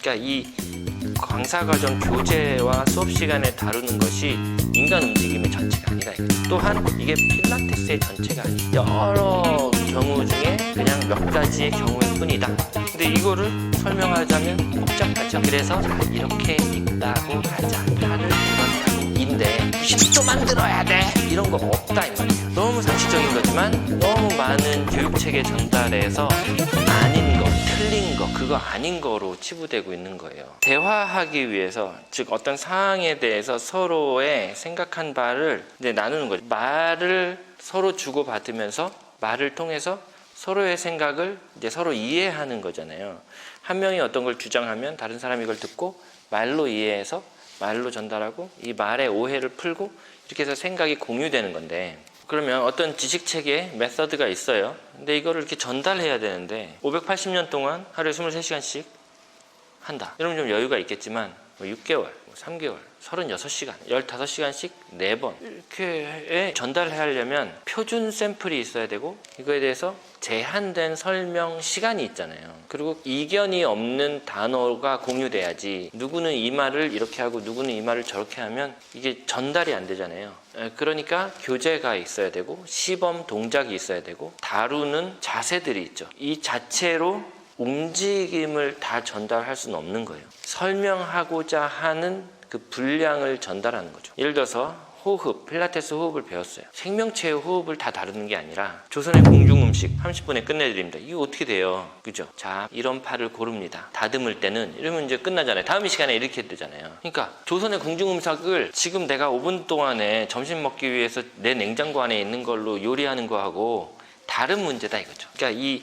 그러니까 이 강사과정 교재와 수업 시간에 다루는 것이 인간 움직임의 전체가 아니다. 또한 이게 필라테스의 전체가 아니다. 여러 경우 중에 그냥 몇 가지의 경우일 뿐이다. 근데 이거를 설명하자면 복잡하죠. 그래서 이렇게 있다고 하자. 팔을 들었다고 인데 90도 만들어야 돼. 이런 거 없다 이 말이에요. 너무 상식적인 거지만 너무 많은 교육체계 전달에서 아닌 거, 틀린 거, 그거 아닌 거로 치부되고 있는 거예요. 대화하기 위해서, 즉 어떤 사항에 대해서 서로의 생각한 바를 이제 나누는 거죠. 말을 서로 주고받으면서 말을 통해서 서로의 생각을 이제 서로 이해하는 거잖아요. 한 명이 어떤 걸 주장하면 다른 사람이 이걸 듣고 말로 이해해서 말로 전달하고 이 말의 오해를 풀고 이렇게 해서 생각이 공유되는 건데, 그러면 어떤 지식체계에 메서드가 있어요. 근데 이거를 이렇게 전달해야 되는데 580년 동안 하루에 23시간씩 한다. 이러면 좀 여유가 있겠지만 6개월, 3개월, 36시간, 15시간씩 4번 이렇게 전달해야 하려면 표준 샘플이 있어야 되고 이거에 대해서 제한된 설명 시간이 있잖아요. 그리고 이견이 없는 단어가 공유돼야지, 누구는 이 말을 이렇게 하고 누구는 이 말을 저렇게 하면 이게 전달이 안 되잖아요. 그러니까 교재가 있어야 되고 시범 동작이 있어야 되고 다루는 자세들이 있죠. 이 자체로 움직임을 다 전달할 수는 없는 거예요. 설명하고자 하는 그 분량을 전달하는 거죠. 예를 들어서 호흡, 필라테스 호흡을 배웠어요. 생명체의 호흡을 다 다루는 게 아니라 조선의 궁중음식 30분에 끝내드립니다. 이거 어떻게 돼요? 그죠? 자, 이런 팔을 고릅니다. 다듬을 때는 이러면 이제 끝나잖아요. 다음 시간에 이렇게 되잖아요. 그러니까 조선의 궁중음식을 지금 내가 5분 동안에 점심 먹기 위해서 내 냉장고 안에 있는 걸로 요리하는 거하고 다른 문제다 이거죠. 그러니까 이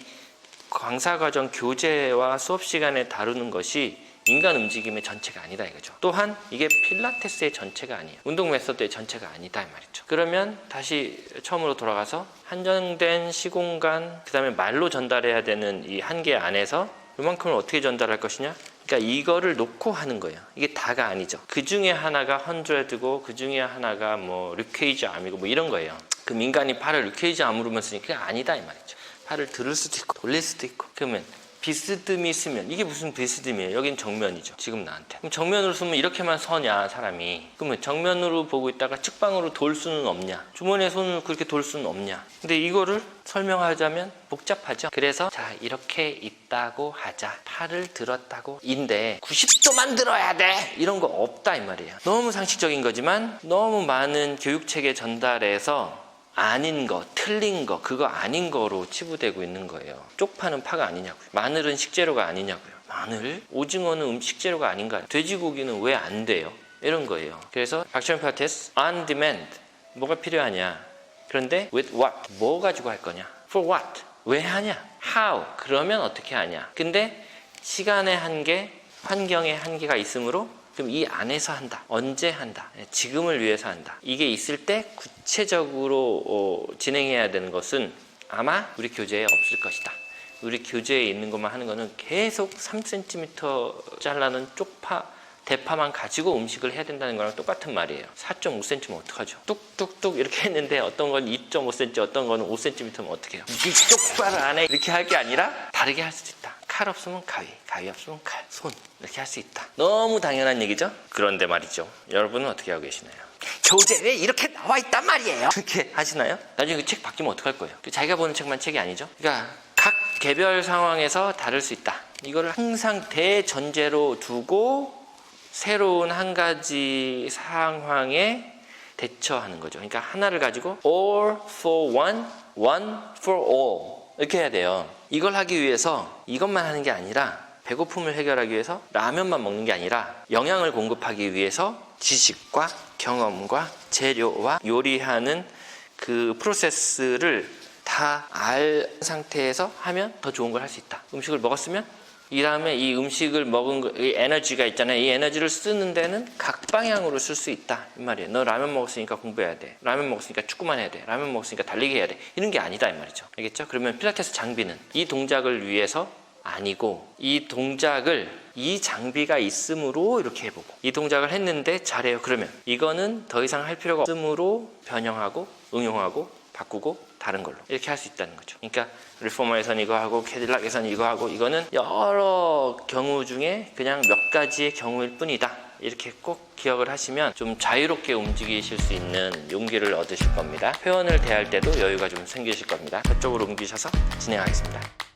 강사과정 교재와 수업 시간에 다루는 것이 인간 움직임의 전체가 아니다 이거죠. 또한 이게 필라테스의 전체가 아니에요. 운동 메소드의 전체가 아니다 이 말이죠. 그러면 다시 처음으로 돌아가서 한정된 시공간, 그 다음에 말로 전달해야 되는 이 한계 안에서 이만큼을 어떻게 전달할 것이냐? 그러니까 이거를 놓고 하는 거예요. 이게 다가 아니죠. 그 중에 하나가 100고 그 중에 하나가 뭐 류케이즈 암이고 뭐 이런 거예요. 그 민간이 팔을 류케이즈 암으로만 쓰니까 그게 아니다 이 말이죠. 팔을 들을 수도 있고 돌릴 수도 있고. 그러면 비스듬히 쓰면 이게 무슨 비스듬이에요? 여긴 정면이죠. 지금 나한테. 그럼 정면으로 쓰면 이렇게만 서냐 사람이. 그러면 정면으로 보고 있다가 측방으로 돌 수는 없냐? 주머니에 손을 그렇게 돌 수는 없냐? 근데 이거를 설명하자면 복잡하죠. 그래서 자 이렇게 있다고 하자. 팔을 들었다고 인데 90도 만들어야 돼. 이런 거 없다 이 말이에요. 너무 상식적인 거지만 너무 많은 교육체계 전달에서 아닌 거, 틀린 거, 그거 아닌 거로 치부되고 있는 거예요. 쪽파는 파가 아니냐고요. 마늘은 식재료가 아니냐고요. 마늘? 오징어는 식재료가 아닌가요? 돼지고기는 왜 안 돼요? 이런 거예요. 그래서 액션 필라테스, on demand. 뭐가 필요하냐? 그런데 with what? 뭐 가지고 할 거냐? for what? 왜 하냐? how? 그러면 어떻게 하냐? 근데 시간의 한계, 환경의 한계가 있으므로 그럼 이 안에서 한다. 언제 한다. 지금을 위해서 한다. 이게 있을 때 구체적으로 진행해야 되는 것은 아마 우리 교재에 없을 것이다. 우리 교재에 있는 것만 하는 거는 계속 3cm 잘라는 쪽파, 대파만 가지고 음식을 해야 된다는 거랑 똑같은 말이에요. 4.5cm면 어떡하죠? 뚝뚝뚝 이렇게 했는데 어떤 건 2.5cm, 어떤 건 5cm면 어떻게 해요? 이 쪽파를 안에 이렇게 할 게 아니라 다르게 할 수도 있다. 칼 없으면 가위, 가위 없으면 칼, 손 이렇게 할 수 있다. 너무 당연한 얘기죠? 그런데 말이죠. 여러분은 어떻게 하고 계시나요? 교재에 이렇게 나와 있단 말이에요. 그렇게 하시나요? 나중에 그 책 바뀌면 어떡할 거예요? 자기가 보는 책만 책이 아니죠? 그러니까 각 개별 상황에서 다를 수 있다. 이거를 항상 대전제로 두고 새로운 한 가지 상황에 대처하는 거죠. 그러니까 하나를 가지고 all for one, one for all 이렇게 해야 돼요. 이걸 하기 위해서 이것만 하는 게 아니라 배고픔을 해결하기 위해서 라면만 먹는 게 아니라 영양을 공급하기 위해서 지식과 경험과 재료와 요리하는 그 프로세스를 다 알 상태에서 하면 더 좋은 걸 할 수 있다. 음식을 먹었으면 이 다음에 이 음식을 먹은 이 에너지가 있잖아요. 이 에너지를 쓰는 데는 각 방향으로 쓸 수 있다 이 말이에요. 너 라면 먹었으니까 공부해야 돼. 라면 먹었으니까 축구만 해야 돼. 라면 먹었으니까 달리기 해야 돼. 이런 게 아니다 이 말이죠. 알겠죠? 그러면 필라테스 장비는 이 동작을 위해서 아니고 이 동작을 이 장비가 있으므로 이렇게 해보고 이 동작을 했는데 잘해요. 그러면 이거는 더 이상 할 필요가 없으므로 변형하고 응용하고 바꾸고 다른 걸로 이렇게 할 수 있다는 거죠. 그러니까 리포머에선 이거 하고 캐딜락에선 이거 하고, 이거는 여러 경우 중에 그냥 몇 가지의 경우일 뿐이다. 이렇게 꼭 기억을 하시면 좀 자유롭게 움직이실 수 있는 용기를 얻으실 겁니다. 회원을 대할 때도 여유가 좀 생기실 겁니다. 저쪽으로 옮기셔서 진행하겠습니다.